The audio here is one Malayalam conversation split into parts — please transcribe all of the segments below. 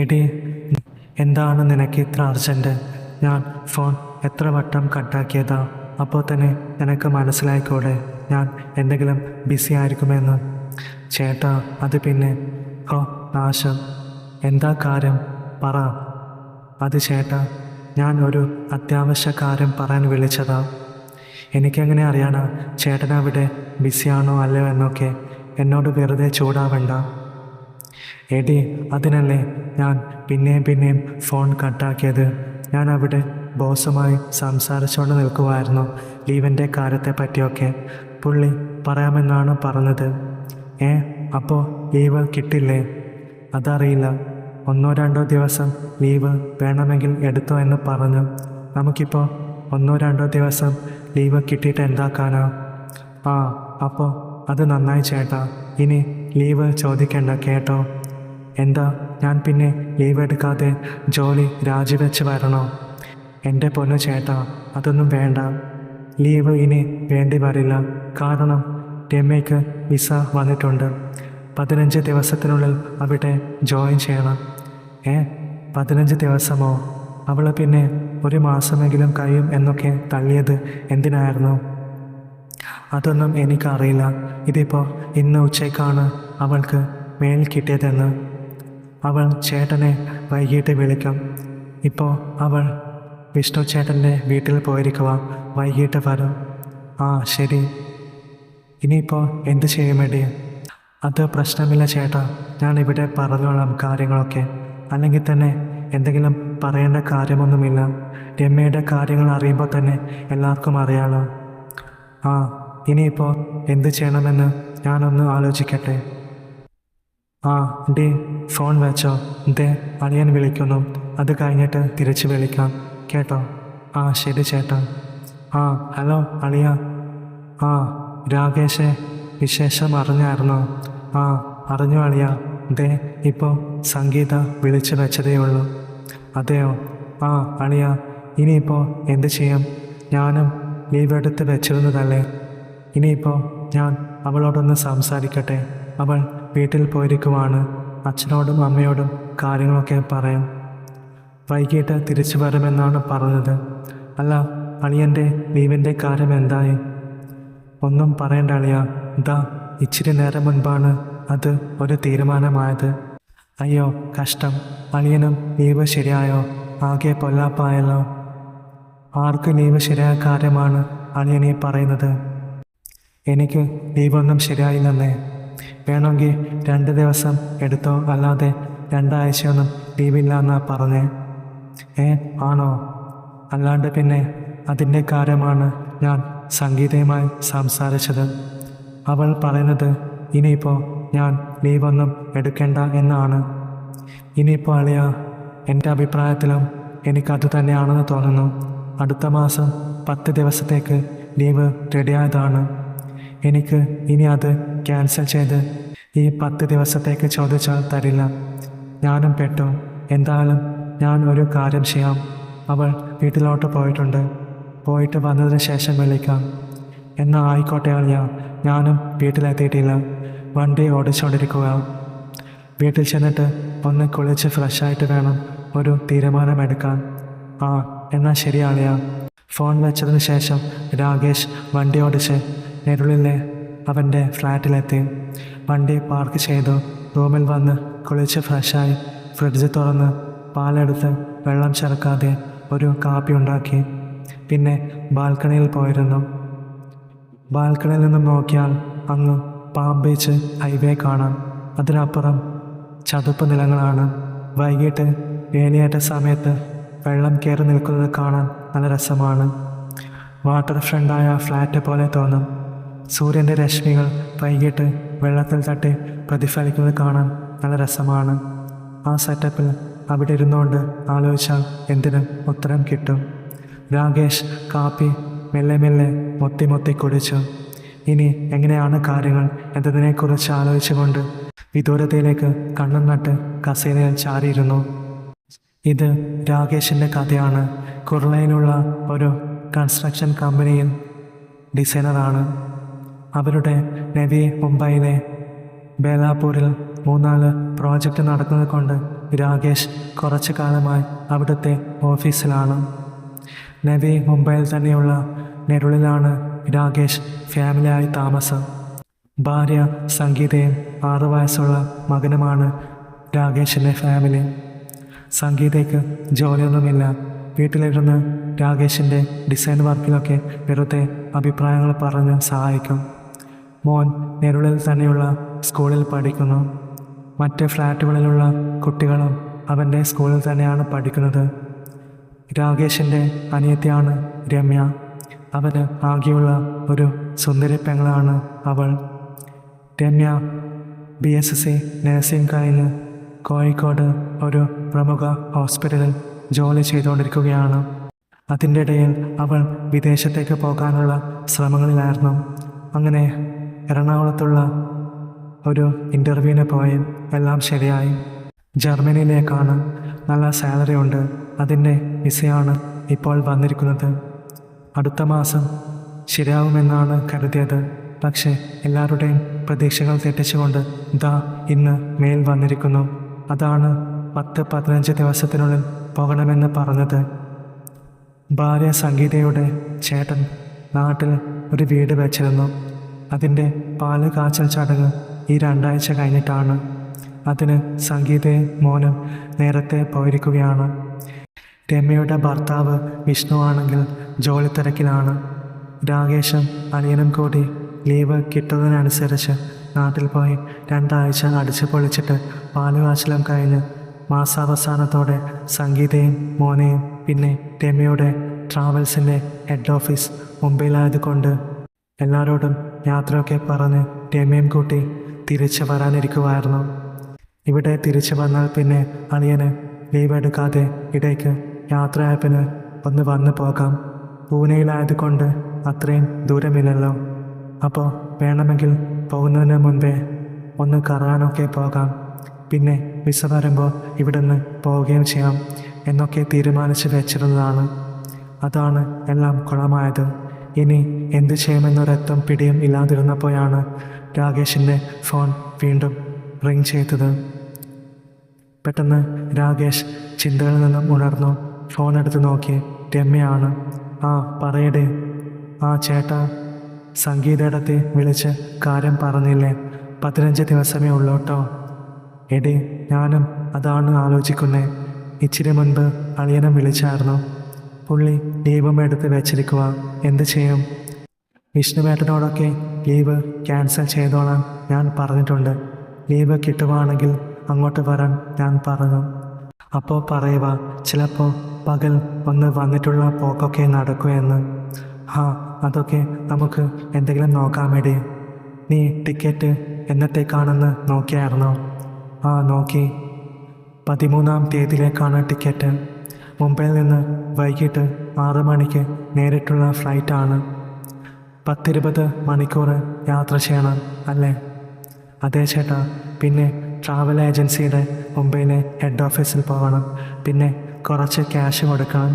എടി, എന്താണ് നിനക്ക് ഇത്ര അർജൻറ്റ്? ഞാൻ ഫോൺ എത്ര വട്ടം കട്ടാക്കിയതാ. അപ്പോൾ തന്നെ നിനക്ക് മനസ്സിലായിക്കൂടെ ഞാൻ എന്തെങ്കിലും ബിസി ആയിരിക്കുമെന്ന്? ചേട്ടാ, അത് പിന്നെ ഹോ നാശം. എന്താ കാര്യം പറ. അത് ചേട്ടാ, ഞാൻ ഒരു അത്യാവശ്യ കാര്യം പറയാൻ വിളിച്ചതാ. എനിക്കെങ്ങനെ അറിയാനാ ചേട്ടനവിടെ ബിസിയാണോ അല്ലയോ എന്നൊക്കെ? എന്നോട് വെറുതെ ചൂടാവണ്ട. എടി, അതിനല്ലേ ഞാൻ പിന്നെയും ഫോൺ കട്ടാക്കിയത്. ഞാൻ അവിടെ ബോസുമായി സംസാരിച്ചുകൊണ്ട് നിൽക്കുമായിരുന്നു ലീവിൻ്റെ കാര്യത്തെ പറ്റിയൊക്കെ. പുള്ളി പറയാമെന്നാണ് പറഞ്ഞത്. അപ്പോൾ ലീവ് കിട്ടില്ലേ? അതറിയില്ല. 1-2 ദിവസം ലീവ് വേണമെങ്കിൽ എടുത്തോ എന്ന് പറഞ്ഞു. നമുക്കിപ്പോൾ 1-2 ദിവസം ലീവ് കിട്ടിയിട്ട് എന്താക്കാനാ? അപ്പോൾ അത് നന്നായി ചേട്ടാ. ഇനി ലീവ് ചോദിക്കണ്ട കേട്ടോ. എന്താ, ഞാൻ പിന്നെ ലീവ് എടുക്കാതെ ജോലി രാജിവെച്ച് വരണോ? എൻ്റെ പൊന്നു ചേട്ടാ, അതൊന്നും വേണ്ട. ലീവ് ഇനി വേണ്ടി വരില്ല. കാരണം രമ്യയ്ക്ക് വിസ വന്നിട്ടുണ്ട്. 15 ദിവസത്തിനുള്ളിൽ അവിടെ ജോയിൻ ചെയ്യണം. 15 ദിവസമോ? അവൾ പിന്നെ 1 മാസമെങ്കിലും കഴിയും എന്നൊക്കെ തള്ളിയത് എന്തിനായിരുന്നു? അതൊന്നും എനിക്കറിയില്ല. ഇതിപ്പോൾ ഇന്ന് ഉച്ചയ്ക്കാണ് അവൾക്ക് മെയിൽ കിട്ടിയതെന്ന്. അവൾ ചേട്ടനെ വൈകിട്ട് വിളിക്കും. ഇപ്പോൾ അവൾ വിഷ്ണു ചേട്ടൻ്റെ വീട്ടിൽ പോയിരിക്കുക. വൈകിട്ട് വരും. ശരി. ഇനിയിപ്പോൾ എന്ത് ചെയ്യുമേടി? അത് പ്രശ്നമില്ല ചേട്ടാ. ഞാൻ ഇവിടെ പറഞ്ഞോളാം കാര്യങ്ങളൊക്കെ. അല്ലെങ്കിൽ തന്നെ എന്തെങ്കിലും പറയേണ്ട കാര്യമൊന്നുമില്ല. രമ്യയുടെ കാര്യങ്ങൾ അറിയുമ്പോൾ തന്നെ എല്ലാവർക്കും അറിയാലോ. ഇനിയിപ്പോൾ എന്ത് ചെയ്യണമെന്ന് ഞാനൊന്ന് ആലോചിക്കട്ടെ. ഡി, ഫോൺ വെച്ചോ. അളിയൻ വിളിക്കുന്നു. അത് കഴിഞ്ഞിട്ട് തിരിച്ച് വിളിക്കാം കേട്ടോ. ശരി ചേട്ടാ. ഹലോ അളിയ. രാകേഷെ, വിശേഷം അറിഞ്ഞായിരുന്നോ? അറിഞ്ഞു അളിയ. ഇപ്പോൾ സംഗീത വിളിച്ചു വെച്ചതേ ഉള്ളൂ. അതെയോ? അളിയ, ഇനിയിപ്പോൾ എന്ത് ചെയ്യും? ഞാനും ലീവ് എടുത്ത് വെച്ചിരുന്നതല്ലേ. ഇനിയിപ്പോൾ ഞാൻ അവളോടൊന്ന് സംസാരിക്കട്ടെ. അവൾ വീട്ടിൽ പോയിരിക്കുവാണ്. അച്ഛനോടും അമ്മയോടും കാര്യങ്ങളൊക്കെ പറയാം. വൈകിട്ട് തിരിച്ചു വരുമെന്നാണ് പറഞ്ഞത്. അല്ല, അളിയൻ്റെ ലീവിൻ്റെ കാര്യം എന്തായി? ഒന്നും പറയണ്ട അളിയ. ഇച്ചിരി നേരം മുൻപാണ് അത് ഒരു തീരുമാനമായത്. അയ്യോ കഷ്ടം. അളിയനും ലീവ് ശരിയായോ? ആകെ പൊല്ലാപ്പായല്ലോ. ആർക്ക് ലീവ് ശരിയായ കാര്യമാണ് അളിയനീ പറയുന്നത്? എനിക്ക് ലീവൊന്നും ശരിയായില്ലെന്നേ. വേണമെങ്കിൽ 2 ദിവസം എടുത്തോ, അല്ലാതെ 2 ആഴ്ചയൊന്നും ലീവില്ല എന്നാ പറഞ്ഞേ. ആണോ? അല്ലാണ്ട് പിന്നെ അതിൻ്റെ കാര്യമാണ് ഞാൻ സംഗീതയുമായി സംസാരിച്ചത്. അവൾ പറയുന്നത് ഇനിയിപ്പോൾ ഞാൻ ലീവൊന്നും എടുക്കേണ്ട എന്നാണ്. ഇനിയിപ്പോൾ അളിയ, എൻ്റെ അഭിപ്രായത്തിലും എനിക്കത് തന്നെയാണെന്ന് തോന്നുന്നു. അടുത്ത മാസം 10 ദിവസത്തേക്ക് ലീവ് റെഡിയായതാണ്. എനിക്ക് ഇനി അത് ക്യാൻസൽ ചെയ്ത് ഈ 10 ദിവസത്തേക്ക് ചോദിച്ചാൽ തരില്ല. ഞാനും പെട്ടു. എന്തായാലും ഞാൻ ഒരു കാര്യം ചെയ്യാം. അവൾ വീട്ടിലോട്ട് പോയിട്ടുണ്ട്. പോയിട്ട് വന്നതിന് ശേഷം വിളിക്കാം. എന്നാൽ ആയിക്കോട്ടെ അളിയ. ഞാനും വീട്ടിലെത്തിയിട്ടില്ല. വണ്ടി ഓടിച്ചുകൊണ്ടിരിക്കുക. വീട്ടിൽ ചെന്നിട്ട് ഒന്ന് കുളിച്ച് ഫ്രഷായിട്ട് വേണം ഒരു തീരുമാനമെടുക്കാൻ. എന്നാൽ ശരി അളിയ. ഫോൺ വെച്ചതിന് ശേഷം രാകേഷ് വണ്ടി ഓടിച്ച് നെരുളിലെ അവൻ്റെ ഫ്ലാറ്റിലെത്തി. വണ്ടി പാർക്ക് ചെയ്തു. റൂമിൽ വന്ന് കുളിച്ച് ഫ്രഷായി ഫ്രിഡ്ജ് തുറന്ന് പാലെടുത്ത് വെള്ളം ചേർക്കാതെ ഒരു കാപ്പി ഉണ്ടാക്കി. പിന്നെ ബാൽക്കണിയിൽ പോയിരുന്നു. ബാൽക്കണിയിൽ നിന്നും നോക്കിയാൽ അങ്ങ് പാം ബീച്ച് ഹൈവേ കാണാം. അതിനപ്പുറം ചതുപ്പ് നിലങ്ങളാണ്. വൈകിട്ട് വേലിയേറ്റ സമയത്ത് വെള്ളം കയറി നിൽക്കുന്നത് കാണാൻ നല്ല രസമാണ്. വാട്ടർ ഫ്രണ്ടായ ഫ്ലാറ്റ് പോലെ തോന്നും. സൂര്യൻ്റെ രശ്മികൾ വൈകിട്ട് വെള്ളത്തിൽ തട്ടി പ്രതിഫലിക്കുന്നത് കാണാൻ നല്ല രസമാണ്. ആ സെറ്റപ്പിൽ അവിടെ ഇരുന്നുകൊണ്ട് ആലോചിച്ചാൽ എന്തിനും ഉത്തരം കിട്ടും. രാകേഷ് കാപ്പി മെല്ലെ മൊത്തി കുടിച്ചു. ഇനി എങ്ങനെയാണ് കാര്യങ്ങൾ എന്നതിനെക്കുറിച്ച് ആലോചിച്ചുകൊണ്ട് വിദൂരതയിലേക്ക് കണ്ണും നട്ട് കസേരയിൽ ചാരിയിരുന്നു. ഇത് രാകേഷിൻ്റെ കഥയാണ്. കുർളയിലുള്ള ഒരു കൺസ്ട്രക്ഷൻ കമ്പനിയിൽ ഡിസൈനറാണ്. അവരുടെ നവി മുംബൈയിലെ ബേലാപൂരിൽ 3-4 പ്രോജക്റ്റ് നടക്കുന്നത് കൊണ്ട് രാകേഷ് കുറച്ചു കാലമായി അവിടുത്തെ ഓഫീസിലാണ്. നവി മുംബൈയിൽ തന്നെയുള്ള നെരുളിലാണ് രാകേഷ് ഫാമിലിയായി താമസം. ഭാര്യ സംഗീതയും 6 വയസ്സുള്ള മകനുമാണ് രാകേഷിൻ്റെ ഫാമിലി. സംഗീതയ്ക്ക് ജോലിയൊന്നുമില്ല. വീട്ടിലിരുന്ന് രാകേഷിൻ്റെ ഡിസൈൻ വർക്കിലൊക്കെ വെറുതെ അഭിപ്രായങ്ങൾ പറഞ്ഞ് സഹായിക്കും. മോൻ നെരുളിൽ തന്നെയുള്ള സ്കൂളിൽ പഠിക്കുന്നു. മറ്റ് ഫ്ലാറ്റുകളിലുള്ള കുട്ടികളും അവൻ്റെ സ്കൂളിൽ തന്നെയാണ് പഠിക്കുന്നത്. രാകേഷിൻ്റെ അനിയത്തിയാണ് രമ്യ. അവന് ആകെയുള്ള ഒരു സുന്ദരി പെങ്ങളാണ് അവൾ. രമ്യ BSc നഴ്സിംഗ് കഴിഞ്ഞ് കോഴിക്കോട് ഒരു പ്രമുഖ ഹോസ്പിറ്റലിൽ ജോലി ചെയ്തുകൊണ്ടിരിക്കുകയാണ്. അതിൻ്റെ ഇടയിൽ അവൾ വിദേശത്തേക്ക് പോകാനുള്ള ശ്രമങ്ങളിലായിരുന്നു. അങ്ങനെ എറണാകുളത്തുള്ള ഒരു ഇൻ്റർവ്യൂവിന് പോയി എല്ലാം ശരിയായി. ജർമ്മനിയിലേക്കാണ്. നല്ല സാലറി ഉണ്ട്. അതിൻ്റെ വിസയാണ് ഇപ്പോൾ വന്നിരിക്കുന്നത്. അടുത്ത മാസം ശരിയാവുമെന്നാണ് കരുതിയത്. പക്ഷേ എല്ലാവരുടെയും പ്രതീക്ഷകൾ തെറ്റിച്ചുകൊണ്ട് ഇന്ന് മെയിൽ വന്നിരിക്കുന്നു. അതാണ് 10-15 ദിവസത്തിനുള്ളിൽ പോകണമെന്ന് പറഞ്ഞത്. ഭാര്യ സംഗീതയുടെ ചേട്ടൻ നാട്ടിൽ ഒരു വീട് വെച്ചിരുന്നു. അതിൻ്റെ പാല് കാച്ചൽ ചടങ്ങ് ഈ 2 ആഴ്ച കഴിഞ്ഞിട്ടാണ്. അതിന് സംഗീതയും മോനും നേരത്തെ പോയിരിക്കുകയാണ്. രമ്യയുടെ ഭർത്താവ് വിഷ്ണു ആണെങ്കിൽ ജോലി തിരക്കിലാണ്. രാകേഷും അനിയനും കൂടി ലീവ് കിട്ടുന്നതിനനുസരിച്ച് നാട്ടിൽ പോയി 2 ആഴ്ച അടിച്ചു പൊളിച്ചിട്ട് പാലുകാച്ചലും കഴിഞ്ഞ് മാസാവസാനത്തോടെ സംഗീതയും മോനെയും പിന്നെ രമ്യയുടെ ട്രാവൽസിൻ്റെ ഹെഡ് ഓഫീസ് മുംബൈയിലായതുകൊണ്ട് എല്ലാവരോടും യാത്രയൊക്കെ പറഞ്ഞ് രമ്യയും കൂട്ടി തിരിച്ചു വരാനിരിക്കുമായിരുന്നു. ഇവിടെ തിരിച്ചു വന്നാൽ പിന്നെ അളിയന് ലീവ് എടുക്കാതെ ഇടയ്ക്ക് യാത്രയായപ്പിന് ഒന്ന് വന്നു പോകാം. പൂനെയിലായതുകൊണ്ട് അത്രയും ദൂരമില്ലല്ലോ. അപ്പോൾ വേണമെങ്കിൽ പോകുന്നതിന് മുൻപേ ഒന്ന് കറങ്ങാനൊക്കെ പോകാം. പിന്നെ വിസ വരുമ്പോൾ ഇവിടുന്ന് പോവുകയും ചെയ്യാം എന്നൊക്കെ തീരുമാനിച്ച് വെച്ചിരുന്നതാണ്. അതാണ് എല്ലാം കുളമായത്. ഇനി എന്തു ചെയ്യുമെന്നൊരൊറ്റം പിടിയും ഇല്ലാതിരുന്നപ്പോഴാണ് രാകേഷിൻ്റെ ഫോൺ വീണ്ടും റിങ് ചെയ്തത്. പെട്ടെന്ന് രാകേഷ് ചിന്തകളിൽ നിന്നും ഉണർന്നു. ഫോൺ എടുത്ത് നോക്കി. രമ്യയാണ്. ആ പറയടേ. ആ ചേട്ടാ, സംഗീതയിടത്തെ വിളിച്ച് കാര്യം പറഞ്ഞില്ലേ? 15 ദിവസമേ ഉള്ളൂ കേട്ടോ. എടി, ഞാനും അതാണ് ആലോചിക്കുന്നേ. ഇച്ചിരി മുൻപ് അളിയനും വിളിച്ചായിരുന്നു. പുള്ളി ലീവും എടുത്ത് വെച്ചിരിക്കുക. എന്ത് ചെയ്യും? വിഷ്ണുവേട്ടനോടൊക്കെ ലീവ് ക്യാൻസൽ ചെയ്തോളാൻ ഞാൻ പറഞ്ഞിട്ടുണ്ട്. ലീവ് കിട്ടുവാണെങ്കിൽ അങ്ങോട്ട് വരാൻ ഞാൻ പറഞ്ഞു. അപ്പോൾ പറയുക, ചിലപ്പോൾ പകൽ ഒന്ന് വന്നിട്ടുള്ള പോക്കൊക്കെ നടക്കുമെന്ന്. അതൊക്കെ നമുക്ക് എന്തെങ്കിലും നോക്കാമേടി. നീ ടിക്കറ്റ് എന്നത്തേക്കാണെന്ന് നോക്കിയായിരുന്നോ? നോക്കി. 13-ാം തീയതിയിലേക്കാണ് ടിക്കറ്റ്. മുംബൈയിൽ നിന്ന് വൈകിട്ട് 6 മണിക്ക് നേരിട്ടുള്ള ഫ്ലൈറ്റാണ്. 10-20 മണിക്കൂർ യാത്ര ചെയ്യണം അല്ലേ? അതെ ചേട്ടാ. പിന്നെ ട്രാവൽ ഏജൻസിയുടെ മുംബൈയിലെ ഹെഡ് ഓഫീസിൽ പോകണം. പിന്നെ കുറച്ച് ക്യാഷ് കൊടുക്കണം.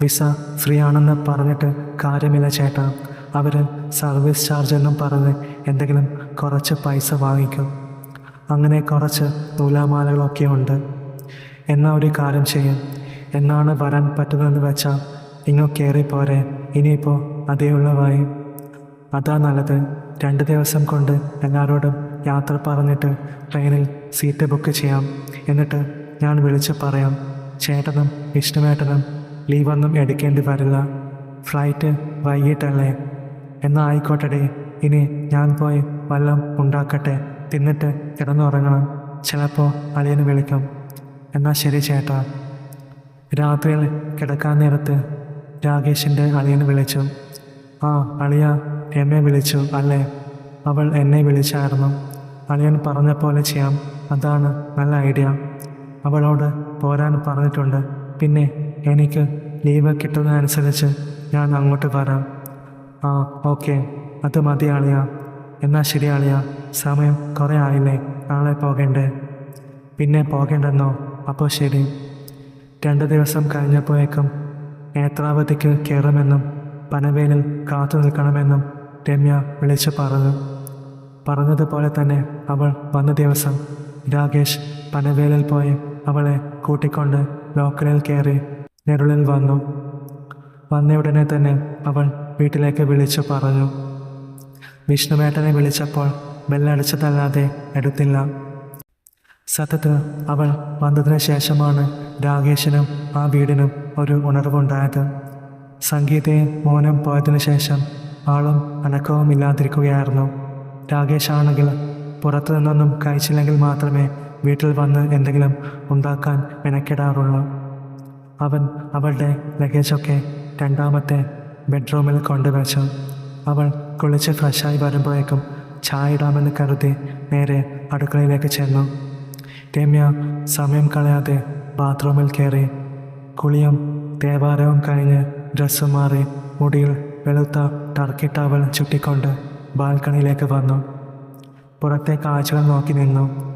വിസ ഫ്രീ ആണെന്ന് പറഞ്ഞിട്ട് കാര്യമില്ല ചേട്ടാ. അവർ സർവീസ് ചാർജ് എന്നും പറഞ്ഞ് എന്തെങ്കിലും കുറച്ച് പൈസ വാങ്ങിക്കും. അങ്ങനെ കുറച്ച് നൂലാമാലകളൊക്കെ ഉണ്ട്. എന്നാൽ ഒരു കാര്യം ചെയ്യും. എന്നാണ് വരാൻ പറ്റുന്നതെന്ന് വെച്ചാൽ ഇങ്ങോ കയറി പോരെ. ഇനിയിപ്പോൾ അതേയുള്ളവായി. അതാ നല്ലത്. 2 ദിവസം കൊണ്ട് എല്ലാവരോടും യാത്ര പറഞ്ഞിട്ട് ട്രെയിനിൽ സീറ്റ് ബുക്ക് ചെയ്യാം. എന്നിട്ട് ഞാൻ വിളിച്ച് പറയാം. ചേട്ടനും വിഷ്ണുവേട്ടനും ലീവൊന്നും എടുക്കേണ്ടി വരില്ല. ഫ്ലൈറ്റ് വൈകിട്ടല്ലേ? എന്നാൽ ആയിക്കോട്ടെടേ. ഇനി ഞാൻ പോയി വല്ലതും ഉണ്ടാക്കട്ടെ. തിന്നിട്ട് കിടന്നുറങ്ങണം. ചിലപ്പോൾ അളിയന് വിളിക്കും. എന്നാൽ ശരി ചേട്ടാ. രാത്രിയിൽ കിടക്കാൻ നേരത്ത് രാകേഷിൻ്റെ അളിയന് വിളിച്ചു. അളിയ, രമ്യ വിളിച്ചു അല്ലേ? അവൾ എന്നെ വിളിച്ചായിരുന്നു. അളിയൻ പറഞ്ഞ പോലെ ചെയ്യാം. അതാണ് നല്ല ഐഡിയ. അവളോട് പോരാൻ പറഞ്ഞിട്ടുണ്ട്. പിന്നെ എനിക്ക് ലീവ് കിട്ടുന്നതനുസരിച്ച് ഞാൻ അങ്ങോട്ട് വരാം. ഓക്കെ, അത് മതി അളിയ. എന്നാൽ ശരി അളിയ. സമയം കുറേ ആയില്ലേ? നാളെ പോകണ്ടേ? പിന്നെ പോകണ്ടെന്നോ? അപ്പോൾ ശരി. 2 ദിവസം കഴിഞ്ഞപ്പോഴേക്കും നേത്രാവതിക്ക് കയറുമെന്നും പനവേലിൽ കാത്തു നിൽക്കണമെന്നും രമ്യ വിളിച്ചു പറഞ്ഞു. പറഞ്ഞതുപോലെ തന്നെ അവൾ വന്ന ദിവസം രാകേഷ് പനവേലിൽ പോയി അവളെ കൂട്ടിക്കൊണ്ട് ലോക്കലിൽ കയറി നെരുളിൽ വന്നു. വന്ന ഉടനെ തന്നെ അവൾ വീട്ടിലേക്ക് വിളിച്ചു പറഞ്ഞു. വിഷ്ണുവേട്ടനെ വിളിച്ചപ്പോൾ ബെല്ലടിച്ചതല്ലാതെ എടുത്തില്ല. സത്യത്തിൽ അവൾ വന്നതിന് ശേഷമാണ് രാകേഷിനും ആ വീടിനും ഒരു ഉണർവുണ്ടായത്. സംഗീതയും മോനും പോയതിനു ശേഷം ആളും അനക്കവും ഇല്ലാതിരിക്കുകയായിരുന്നു. രാകേഷ് ആണെങ്കിൽ പുറത്തു നിന്നൊന്നും കഴിച്ചില്ലെങ്കിൽ മാത്രമേ വീട്ടിൽ വന്ന് എന്തെങ്കിലും ഉണ്ടാക്കാൻ മെനക്കെടാറുള്ളൂ. അവൻ അവളുടെ ലഗേജൊക്കെ രണ്ടാമത്തെ ബെഡ്റൂമിൽ കൊണ്ടുവച്ചു. അവൾ കുളിച്ച് ഫ്രഷായി വരുമ്പോഴേക്കും ചായ ഇടാമെന്ന് കരുതി നേരെ അടുക്കളയിലേക്ക് ചെന്നു. രമ്യ സമയം കളയാതെ ബാത്റൂമിൽ കയറി കുളിയും തേവാരവും കഴിഞ്ഞ് ഡ്രസ്സ് മാറി മുടിയിൽ വെളുത്ത ടർക്കി ടവൽ ചുറ്റിക്കൊണ്ട് ബാൽക്കണിയിലേക്ക് വന്നു. പുറത്തെ കാഴ്ചകൾ നോക്കി നിന്നു.